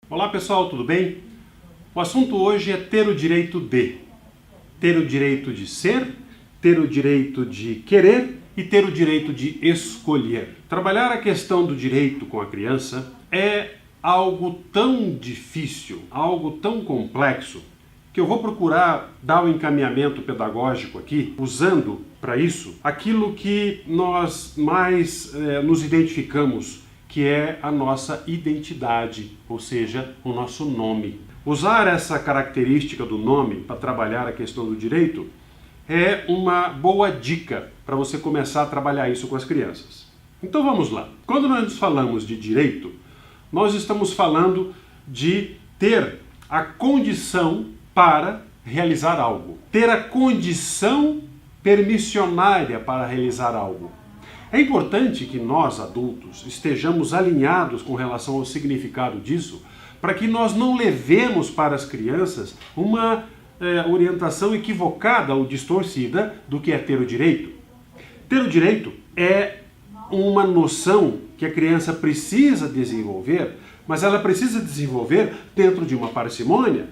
Olá pessoal, tudo bem? O assunto hoje é ter o direito de. Ter o direito de ser, ter o direito de querer e ter o direito de escolher. Trabalhar a questão do direito com a criança é algo tão difícil, algo tão complexo, que eu vou procurar dar o encaminhamento pedagógico aqui, usando para isso aquilo que nós mais nos identificamos, que é a nossa identidade, ou seja, o nosso nome. Usar essa característica do nome para trabalhar a questão do direito é uma boa dica para você começar a trabalhar isso com as crianças. Então vamos lá. Quando nós falamos de direito, nós estamos falando de ter a condição para realizar algo. Ter a condição permissionária para realizar algo. É importante que nós, adultos, estejamos alinhados com relação ao significado disso, para que nós não levemos para as crianças uma orientação equivocada ou distorcida do que é ter o direito. Ter o direito é uma noção que a criança precisa desenvolver, mas ela precisa desenvolver dentro de uma parcimônia.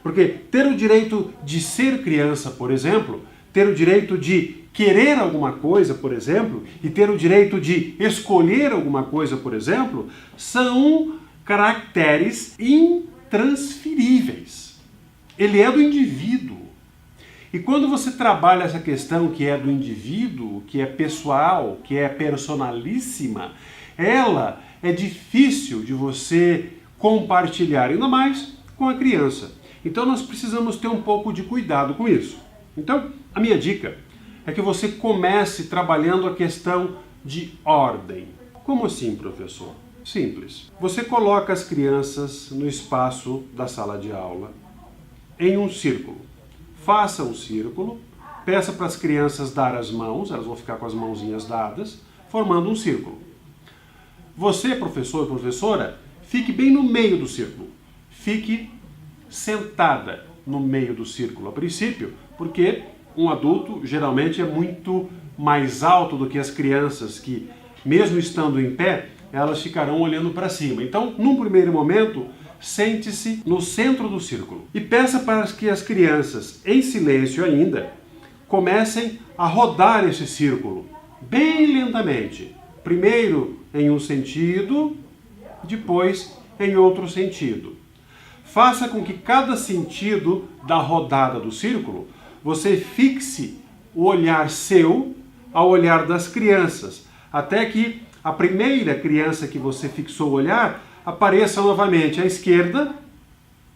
Porque ter o direito de ser criança, por exemplo, ter o direito de querer alguma coisa, por exemplo, e ter o direito de escolher alguma coisa, por exemplo, são caracteres intransferíveis. Ele é do indivíduo. E quando você trabalha essa questão que é do indivíduo, que é pessoal, que é personalíssima, ela é difícil de você compartilhar, ainda mais com a criança. Então nós precisamos ter um pouco de cuidado com isso. Então, a minha dica é que você comece trabalhando a questão de ordem. Como assim, professor? Simples. Você coloca as crianças no espaço da sala de aula em um círculo. Faça um círculo, peça para as crianças dar as mãos, elas vão ficar com as mãozinhas dadas, formando um círculo. Você, professor e professora, fique bem no meio do círculo. Fique sentada no meio do círculo, a princípio, porque um adulto geralmente é muito mais alto do que as crianças que, mesmo estando em pé, elas ficarão olhando para cima. Então, num primeiro momento, sente-se no centro do círculo e peça para que as crianças, em silêncio ainda, comecem a rodar esse círculo, bem lentamente. Primeiro em um sentido, depois em outro sentido. Faça com que cada sentido da rodada do círculo você fixe o olhar seu ao olhar das crianças, até que a primeira criança que você fixou o olhar apareça novamente à esquerda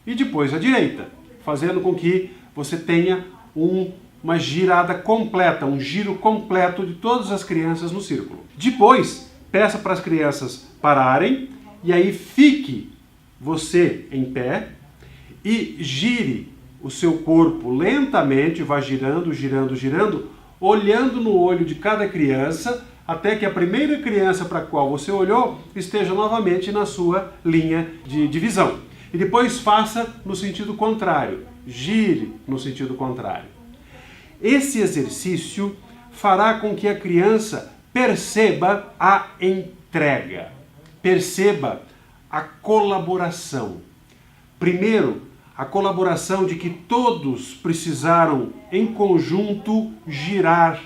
e depois à direita, fazendo com que você tenha uma girada completa, um giro completo de todas as crianças no círculo. Depois, peça para as crianças pararem e aí fique você em pé e gire o seu corpo lentamente, vai girando, girando, girando, olhando no olho de cada criança, até que a primeira criança para a qual você olhou esteja novamente na sua linha de visão. E depois faça no sentido contrário, gire no sentido contrário. Esse exercício fará com que a criança perceba a entrega, perceba a colaboração. Primeiro, a colaboração de que todos precisaram, em conjunto, girar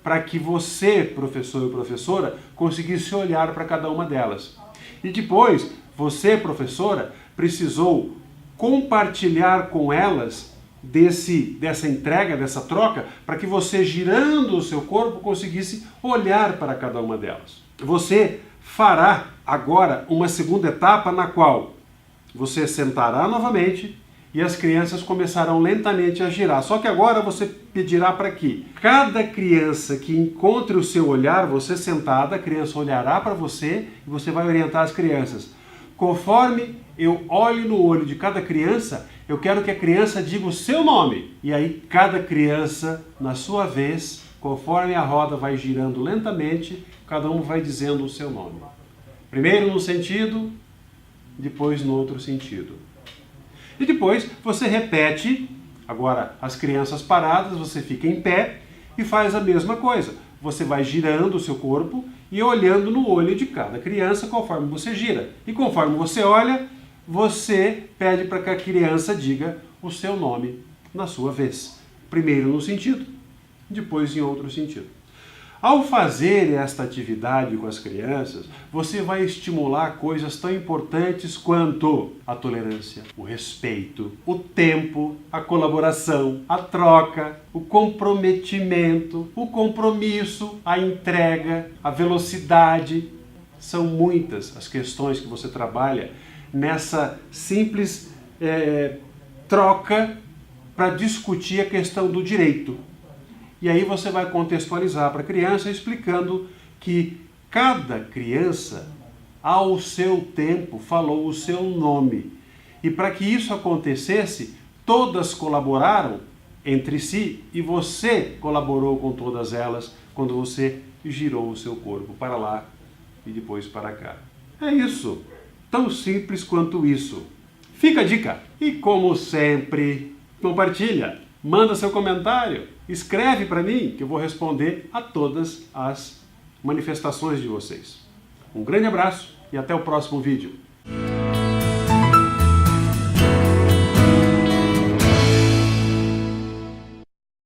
para que você, professor e professora, conseguisse olhar para cada uma delas. E depois, você, professora, precisou compartilhar com elas dessa entrega, dessa troca, para que você, girando o seu corpo, conseguisse olhar para cada uma delas. Você fará agora uma segunda etapa na qual você sentará novamente e as crianças começarão lentamente a girar. Só que agora você pedirá para que cada criança que encontre o seu olhar, você sentada, a criança olhará para você e você vai orientar as crianças. Conforme eu olho no olho de cada criança, eu quero que a criança diga o seu nome. E aí cada criança, na sua vez, conforme a roda vai girando lentamente, cada um vai dizendo o seu nome. Primeiro num sentido, depois no outro sentido. E depois você repete, agora as crianças paradas, você fica em pé e faz a mesma coisa. Você vai girando o seu corpo e olhando no olho de cada criança conforme você gira. E conforme você olha, você pede para que a criança diga o seu nome na sua vez. Primeiro num sentido, depois em outro sentido. Ao fazer esta atividade com as crianças, você vai estimular coisas tão importantes quanto a tolerância, o respeito, o tempo, a colaboração, a troca, o comprometimento, o compromisso, a entrega, a velocidade. São muitas as questões que você trabalha nessa simples troca para discutir a questão do direito. E aí você vai contextualizar para a criança explicando que cada criança, ao seu tempo, falou o seu nome. E para que isso acontecesse, todas colaboraram entre si e você colaborou com todas elas quando você girou o seu corpo para lá e depois para cá. É isso. Tão simples quanto isso. Fica a dica. E como sempre, compartilha, manda seu comentário, escreve para mim que eu vou responder a todas as manifestações de vocês. Um grande abraço e até o próximo vídeo.